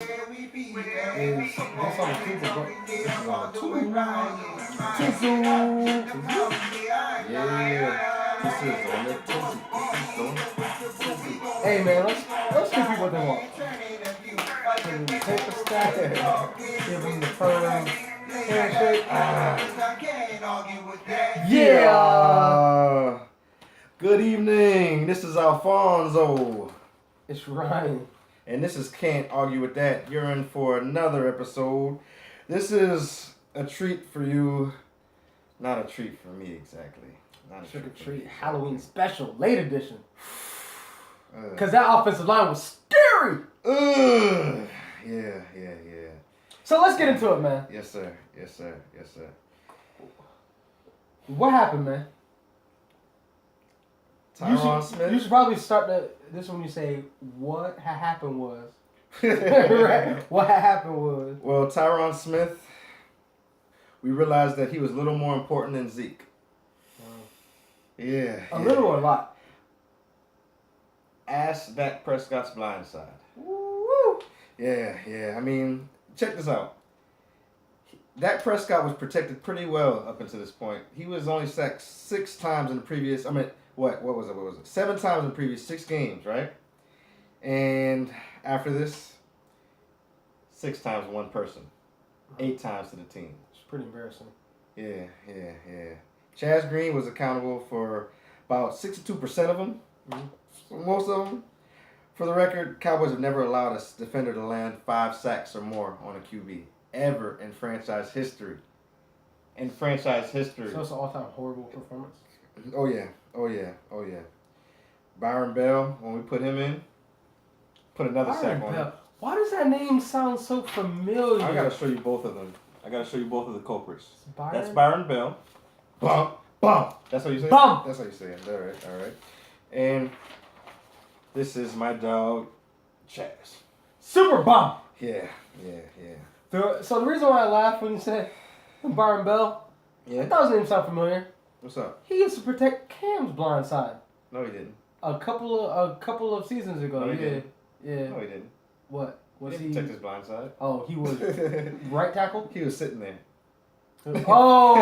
is this on the two, but this is on the two. Yeah, this is on the tizzy. This is on the tizzy. Hey man, let's give people what they want. Give them the paper stack. Give them the firm handshake. Yeah. Good evening. This is Alfonso. It's Ryan. And this is Can't Argue With That. You're in for another episode. This is a treat for you. Not a treat for me, exactly. Not a Trick or treat. treat, Halloween special, late edition. Because that offensive line was scary. Yeah. So let's get into it, man. Yes, sir. What happened, man? Tyron Smith. You should probably start this when you say what happened was. Right. What happened was. Well, Tyron Smith, we realized that he was a little more important than Zeke. Yeah. A little or a lot? Ask Dak Prescott's blind side. Woo! Yeah. I mean, check this out. Dak Prescott was protected pretty well up until this point. He was only sacked 6 times in the previous, what was it? 7 times in the previous 6 games, right? And after this, 6 times one person. 8 times to the team. It's pretty embarrassing. Yeah. Chaz Green was accountable for about 62% of them. Mm-hmm. Most of them. For the record, Cowboys have never allowed a defender to land 5 sacks or more on a QB. Ever in franchise history. So it's an all-time horrible performance? Oh yeah. Byron Bell, when we put him in, put another sack on him. Why does that name sound so familiar? I gotta show you both of them. I gotta show you both of the culprits. Byron? That's Byron Bell. Bum. That's what you say? Bum. That's how you say it. All right. And this is my dog, Chaz. Super bum. Yeah. So the reason why I laughed when you said Byron Bell, I thought his name sounded familiar. What's up? He used to protect Cam's blind side. No, he didn't. A couple of seasons ago. No, he didn't. Yeah. No, he didn't. What? Was he didn't protect his blind side? Oh, he was right tackle? He was sitting there. Oh,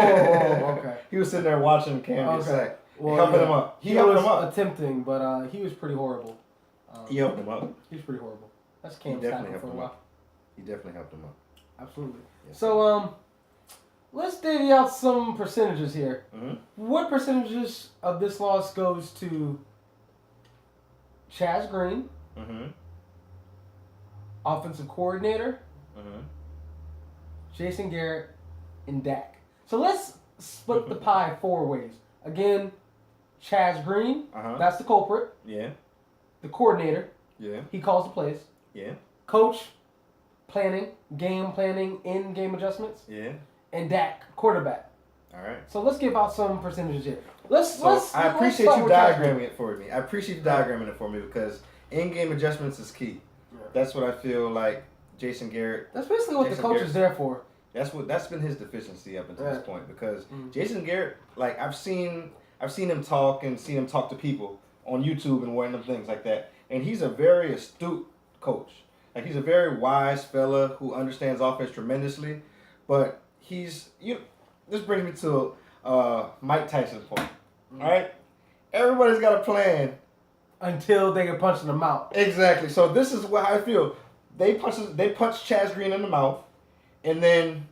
okay. He was sitting there watching Cam get sacked. Well, helping him up. He was attempting, but he was pretty horrible. He helped him up. He was pretty horrible. That's Cam's tackle for a while. He definitely helped him up. Absolutely. Yes, so, let's divvy out some percentages here. Mm-hmm. What percentages of this loss goes to Chaz Green, offensive coordinator, Jason Garrett, and Dak? So let's split the pie 4 ways. Again, Chaz Green, that's the culprit. Yeah. The coordinator, he calls the plays. Yeah. Coach, game planning, in-game adjustments. Yeah. And Dak, quarterback. All right. So let's give out some percentages here. I appreciate you diagramming it for me. Because in-game adjustments is key. Yeah. That's what I feel like Jason Garrett. That's basically what the coach is there for. That's been his deficiency up until this point, because Jason Garrett, like I've seen him talk and seen him talk to people on YouTube and random things like that, and he's a very astute coach. Like he's a very wise fella who understands offense tremendously, but this brings me to Mike Tyson's point. All right, everybody's got a plan until they get punched in the mouth. Exactly. So this is how I feel. They punched Chaz Green in the mouth, and then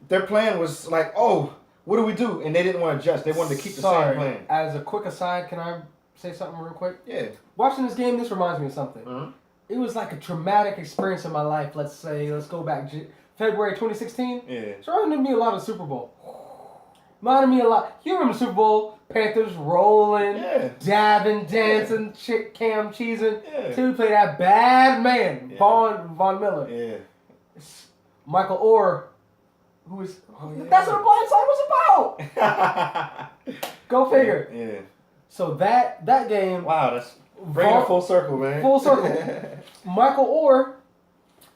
their plan was like, oh, what do we do? And they didn't want to adjust. They wanted to keep the same plan. As a quick aside, can I say something real quick? Yeah. Watching this game, this reminds me of something. Mm-hmm. It was like a traumatic experience in my life. Let's go back February 2016. Yeah. It's reminded me a lot of the Super Bowl. Reminded me a lot. You remember the Super Bowl? Panthers rolling, dabbing, dancing, Cam cheesing. Yeah. Till we play that bad man, Von Miller. Yeah. Michael Orr, who is... That's what the blind side was about! Go figure. Yeah. So that game... Wow, that's bringing it full circle, man. Full circle. Michael Orr,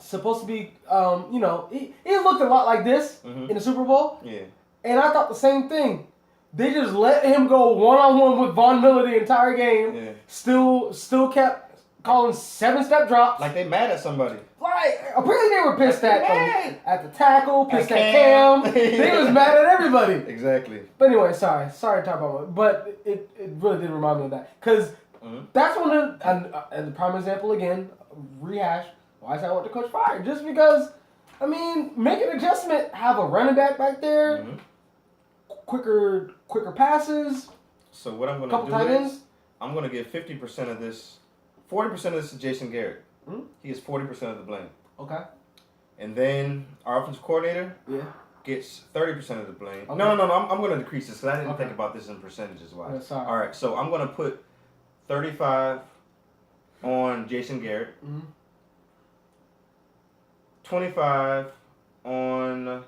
supposed to be, he looked a lot like this in the Super Bowl. Yeah. And I thought the same thing. They just let him go one-on-one with Von Miller the entire game. Yeah. Still kept calling 7-step drops. Like they mad at somebody. Like, apparently they were pissed at the tackle, pissed at Cam. Cam. They was mad at everybody. Exactly. But anyway, sorry to talk about it. But it really did remind me of that. Because that's one of the prime example again, rehash, why is that what the coach fired? Just because, I mean, make an adjustment, have a running back back there, quicker passes. So what I'm going to do is, I'm going to give 50% of this, 40% of this to Jason Garrett. He gets 40% of the blame. Okay. And then our offensive coordinator gets 30% of the blame. Okay. No. I'm going to decrease this because I didn't think about this in percentages wise. Yeah, sorry. All right, so I'm going to put 35 on Jason Garrett, 25 on the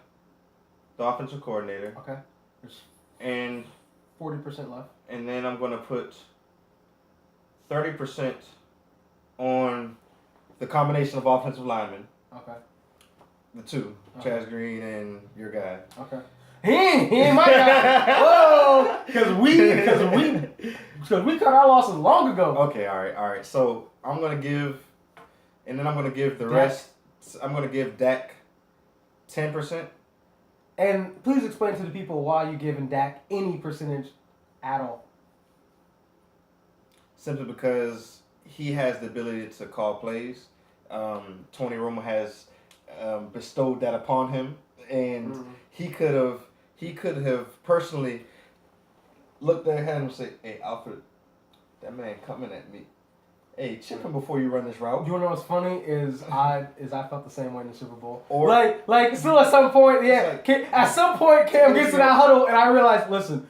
offensive coordinator. Okay. There's and 40% left. And then I'm going to put 30% on the combination of offensive linemen. Okay. The two, Chaz Green and your guy. Okay. He ain't my guy. Whoa, because we cut our losses long ago. Okay, all right. So I'm gonna give the rest. I'm gonna give Dak 10%. And please explain to the people why you're giving Dak any percentage at all. Simply because he has the ability to call plays. Tony Romo has bestowed that upon him, and he could have personally looked at him and say, "Hey, Alfred, that man coming at me. Hey, chip him before you run this route." You know what's funny is I felt the same way in the Super Bowl. Or like still at some point, at some point Cam gets in that huddle, and I realized, listen,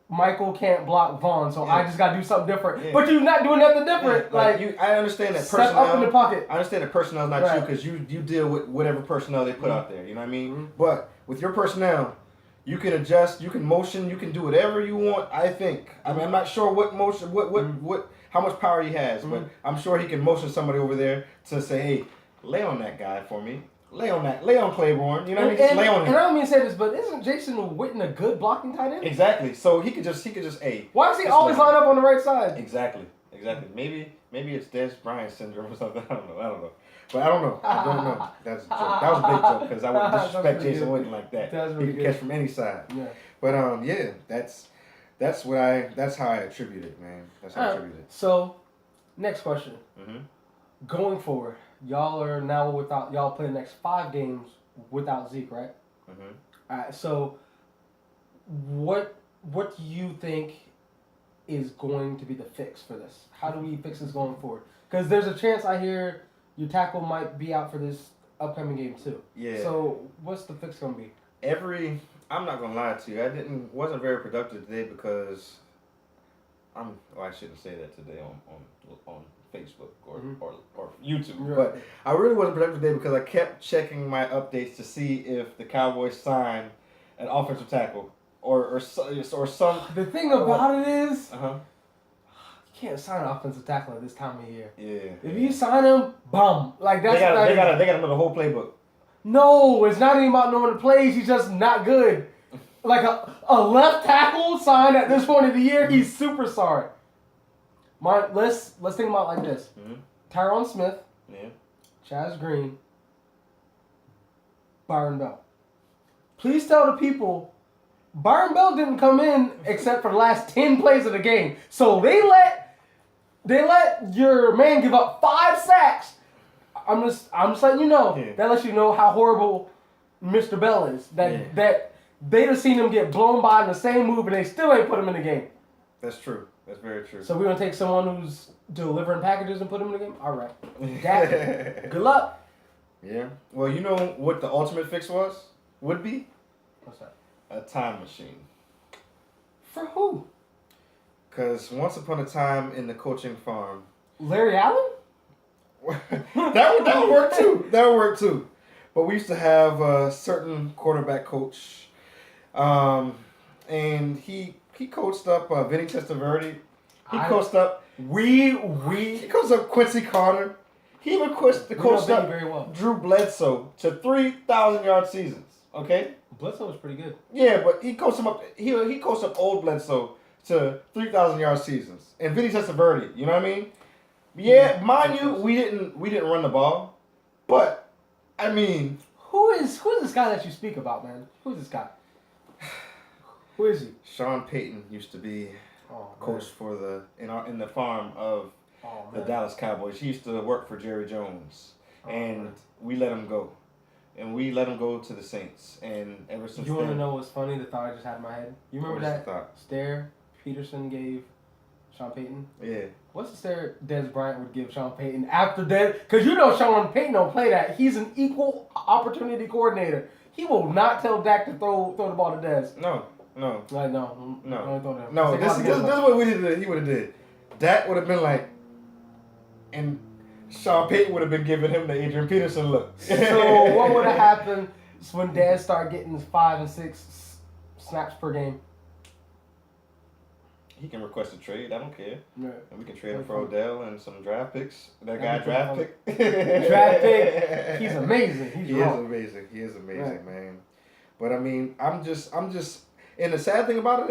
Michael can't block Vaughn, so I just gotta do something different. Yeah. But you're not doing nothing different. I understand that personnel. Step up in the pocket. I understand that personnel's not you because you deal with whatever personnel they put out there. You know what I mean? But with your personnel, you can adjust, you can motion, you can do whatever you want. I think. I mean, I'm not sure what motion, how much power he has, but I'm sure he can motion somebody over there to say, "Hey, lay on that guy for me. Lay on Claiborne." You know what I mean? Just lay on him. And I don't mean to say this, but isn't Jason Witten a good blocking tight end? Exactly. So he could just hey. Why does he always line up on the right side? Exactly. Maybe it's Des Bryant syndrome or something. I don't know. But I don't know. That was a big joke because I wouldn't disrespect Jason Witten like that. He can catch from any side. Yeah. But that's how I attribute it, man. That's how I attribute it. So, next question. Going forward, y'all play the next 5 games without Zeke, right? All right. So, what do you think is going to be the fix for this? How do we fix this going forward? Because there's a chance I hear your tackle might be out for this upcoming game too. Yeah. So what's the fix gonna be? I'm not gonna lie to you. Wasn't very productive today because I shouldn't say that today on Facebook or YouTube. Right. But I really wasn't productive today because I kept checking my updates to see if the Cowboys signed an offensive tackle or some. The thing about it is. You can't sign an offensive tackle at this time of year. Yeah. If you sign him, bum. Like that's they got to know the whole playbook. No, it's not even about knowing the plays. He's just not good. Like a left tackle signed at this point of the year, he's super sorry. Let's think about it like this: Tyron Smith, Chaz Green, Byron Bell. Please tell the people, Byron Bell didn't come in except for the last 10 plays of the game. So they let your man give up 5 sacks. I'm just letting you know. Yeah. That lets you know how horrible Mr. Bell is. That they just seen him get blown by in the same move and they still ain't put him in the game. That's true. That's very true. So we're gonna take someone who's delivering packages and put him in the game? Alright. Good luck. Yeah. Well, you know what the ultimate fix would be? What's that? A time machine. For who? Because once upon a time in the coaching farm, Larry Allen? that would work too. That would work too. But we used to have a certain quarterback coach, and he coached up Vinny Testaverde. He coached up Quincy Carter. He even coached up very well. Drew Bledsoe to 3,000-yard seasons. Okay. Bledsoe was pretty good. Yeah, but he coached him up. He coached up old Bledsoe to 3,000-yard seasons, and Vinny Testaverde. You know what I mean? Yeah, mind you, we didn't run the ball, but I mean, who's this guy that you speak about, man? Who's this guy? Who is he? Sean Payton used to be coach for in the farm of the Dallas Cowboys. He used to work for Jerry Jones, and we let him go. And we let him go to the Saints. And ever since You want to know what's funny? The thought I just had in my head. You remember that stare Peterson gave Sean Payton? Yeah. What's the stare Dez Bryant would give Sean Payton after that? Because you know Sean Payton don't play that. He's an equal opportunity coordinator. He will not tell Dak to throw the ball to Dez. No. Like, no. This is what he would have did. Dak would have been like, and Sean Payton would have been giving him the Adrian Peterson look. So what would have happened when Dad started getting 5 and 6 snaps per game? He can request a trade. I don't care. Right. And we can trade him for Odell and some draft picks. That guy draft pick. Draft pick. He's amazing. He is amazing, man. But I mean, I'm just. And the saddest thing about it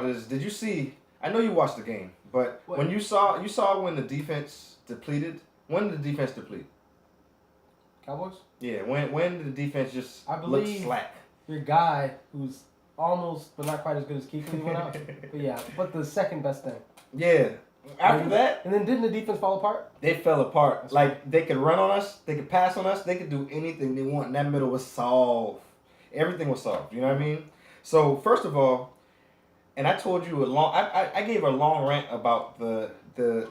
is, did you see? I know you watched the game, but when you saw when the defense depleted. When did the defense deplete? Cowboys? Yeah. When did the defense just look slack? Your guy, who's almost but not quite as good as Keegan, went out. But yeah, but the second best thing. Yeah. After that, and then didn't the defense fall apart? They fell apart. That's like they could run on us, they could pass on us, they could do anything they want. And that middle was solved. Everything was solved. You know what I mean? So first of all, and I told you I gave a long rant about the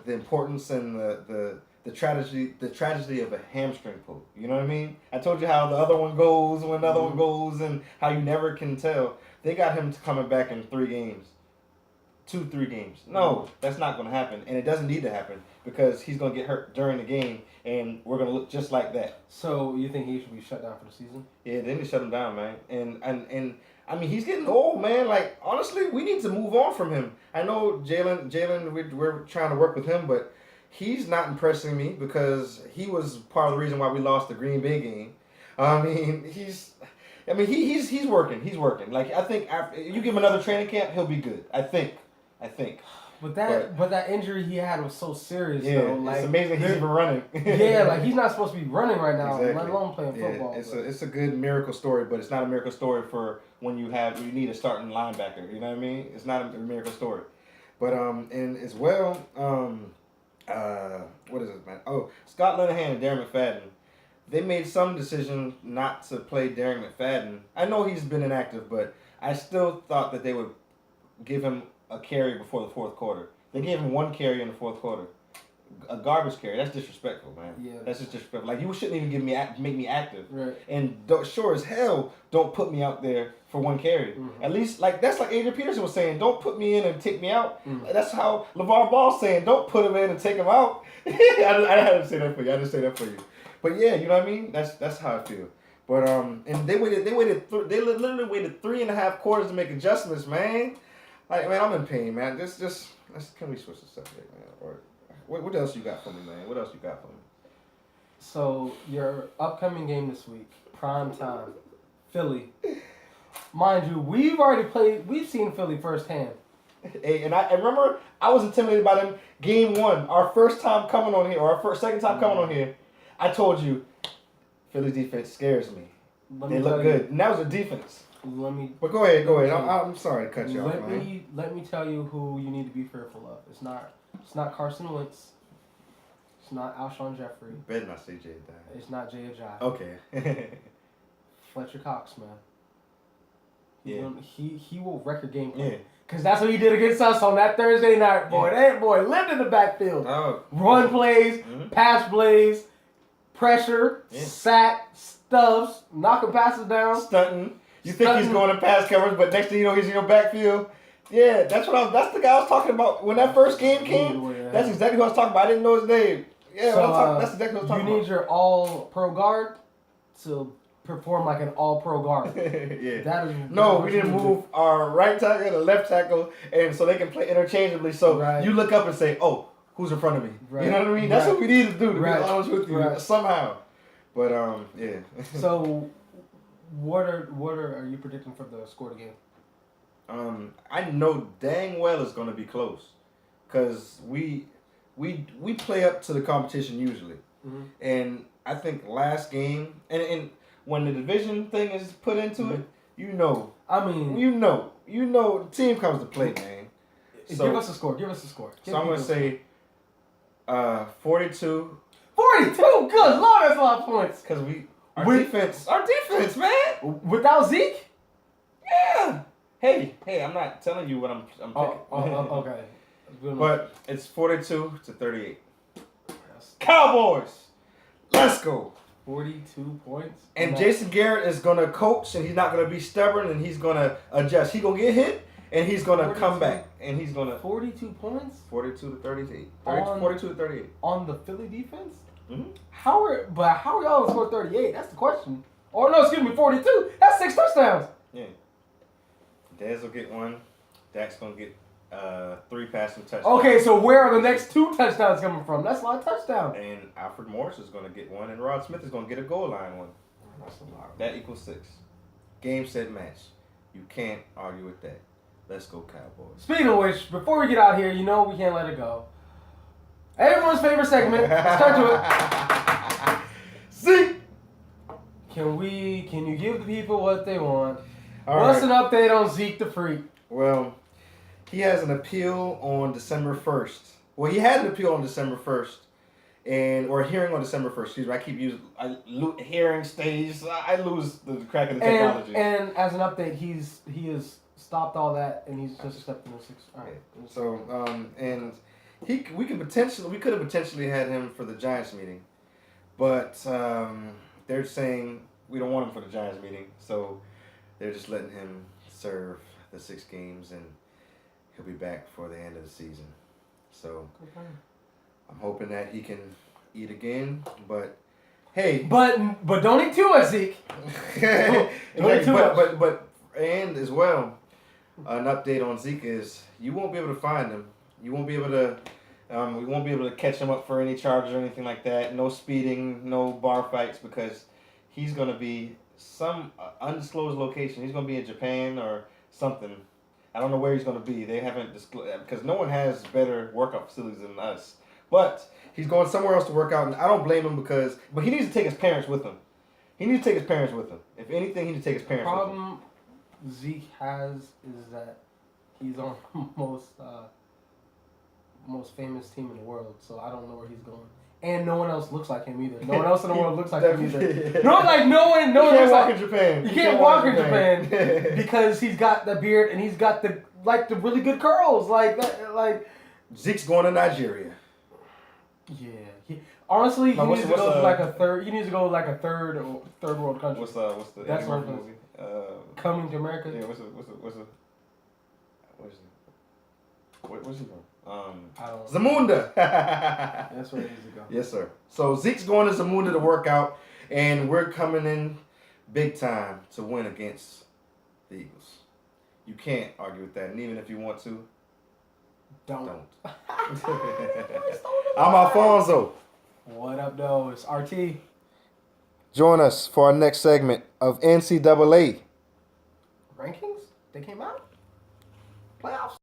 importance and the tragedy of a hamstring pull. You know what I mean? I told you how the other one goes when the other one goes and how you never can tell. They got him coming back in 3 games. 2-3 games. No, that's not going to happen. And it doesn't need to happen because he's going to get hurt during the game and we're going to look just like that. So you think he should be shut down for the season? Yeah, they need to shut him down, man. And I mean, he's getting old, man. Like, honestly, we need to move on from him. I know Jalen, we're trying to work with him, but he's not impressing me because he was part of the reason why we lost the Green Bay game. I mean, he's working. He's working. Like, I think after you give him another training camp, he'll be good. I think. But that injury he had was so serious, yeah, though. Like, it's amazing he's even running. Yeah, like he's not supposed to be running right now, let alone playing football. It's a good miracle story, but it's not a miracle story for when you need a starting linebacker. You know what I mean? It's not a miracle story. But and as well, what is it, man? Oh, Scott Linehan and Darren McFadden. They made some decision not to play Darren McFadden. I know he's been inactive, but I still thought that they would give him a carry before the fourth quarter. They gave him 1 carry in the fourth quarter. A garbage carry. That's disrespectful, man. Yeah. That's just disrespectful. Like, you shouldn't even make me active. Right. And sure as hell, don't put me out there for 1 carry. Mm-hmm. At least, that's like Adrian Peterson was saying, don't put me in and take me out. Mm-hmm. That's how LeVar Ball's saying, don't put him in and take him out. I had to say that for you. I didn't say that for you. But yeah, you know what I mean? That's how I feel. But and they literally waited 3.5 quarters to make adjustments, man. Like, man, I'm in pain, man. Can we switch the subject, man? Or what else you got for me, man? What else you got for me? So your upcoming game this week, prime time, Philly. Mind you, we've seen Philly firsthand. Hey, and I remember I was intimidated by them game 1, our first time coming on here, or our second time coming on here. I told you, Philly's defense scares me. They look good. And that was a defense. But go ahead. I'm sorry to cut you off, man. Let me tell you who you need to be fearful of. It's not Carson Wentz. It's not Alshon Jeffrey. You better not say Jay Ajayi. It's not Jay Ajayi. Okay. Fletcher Cox, man. Yeah. He will wreck your game plan. Yeah. Because that's what he did against us on that Thursday night, boy. Yeah. That boy lived in the backfield. Oh. Run plays, pass plays, pressure, sack, stuffs, knocking passes down. Stunting. You think he's going to pass coverage, but next thing you know, he's in your backfield. Yeah, that's the guy I was talking about when that first game came. Yeah. That's exactly what I was talking about. I didn't know his name. Yeah, so, that's exactly what I was talking about. You need your all-pro guard to perform like an all-pro guard. Yeah. We didn't move our right tackle and left tackle, and so they can play interchangeably. So you look up and say, "Oh, who's in front of me?" Right. You know what I mean? That's what we need to do to be honest with you somehow. But yeah. So. What are you predicting for the score of the game? I know dang well it's going to be close, cause we we play up to the competition usually, and I think last game and when the division thing is put into it, you know, the team comes to play, man. So, give us a score. So I'm gonna say 42. 42. Good Lord, that's a lot of points. Because our defense, man. Without Zeke. Yeah. Hey, I'm not telling you what I'm picking. Okay. But it's 42-38. Cowboys. Let's go. 42 points. And Jason Garrett is going to coach, and he's not going to be stubborn, and he's going to adjust. He's going to get hit, and he's going to come back. And he's going to... 42 points? 42-38. 42-38. On the Philly defense? Mm-hmm. How are y'all going to score 38? That's the question. Or no, excuse me, 42. That's 6 touchdowns. Yeah. Dez will get one. Dak's going to get 3 passing touchdowns. Okay, so where are the next 2 touchdowns coming from? That's a lot of touchdowns. And Alfred Morris is going to get one, and Rod Smith is going to get a goal line one. That's a lot. That equals 6. Game, set, match. You can't argue with that. Let's go, Cowboys. Speaking of which, before we get out here, we can't let it go. Everyone's favorite segment. Let's turn to it. See? Can you give the people what they want? What's an update on Zeke the Freak? Well, he has an appeal on December 1st. Well, he had an appeal on December 1st, or a hearing on December 1st. Excuse me, I keep using hearing stage. I lose the crack of the technology. And as an update, he has stopped all that, and he's just accepting the 6. All right. So, and we could have potentially had him for the Giants meeting, but they're saying we don't want him for the Giants meeting, so they're just letting him serve the 6 games, and he'll be back for the end of the season. So I'm hoping that he can eat again, but hey. But don't eat too much, Zeke. Don't eat too much. But and as well, an update on Zeke is you won't be able to find him. You won't be able to. We won't be able to catch him up for any charges or anything like that. No speeding, no bar fights, because he's going to be some undisclosed location. He's going to be in Japan or something. I don't know where he's going to be. They haven't disclosed, because no one has better workout facilities than us. But he's going somewhere else to work out, and I don't blame him but he needs to take his parents with him. If anything, he needs to take his parents with him. Problem Zeke has is that he's on the most famous team in the world, so I don't know where he's going. And no one else looks like him either. No one else in the world looks like him either. No one looks like in Japan. You can't walk in Japan because he's got the beard and he's got the really good curls like that. Like Zeke's going to Nigeria. Yeah. Honestly, he needs to go to like a third. He needs to go to like a third world country. What's the That's Eddie Murphy movie? Coming to America. Yeah. What's he from? I don't know. Zamunda. That's where he needs to go. Yes, sir. So Zeke's going to Zamunda to work out, and we're coming in big time to win against the Eagles. You can't argue with that, and even if you want to, don't. I'm Alfonso. What up, though? It's RT. Join us for our next segment of NCAA Rankings? They came out? Playoffs?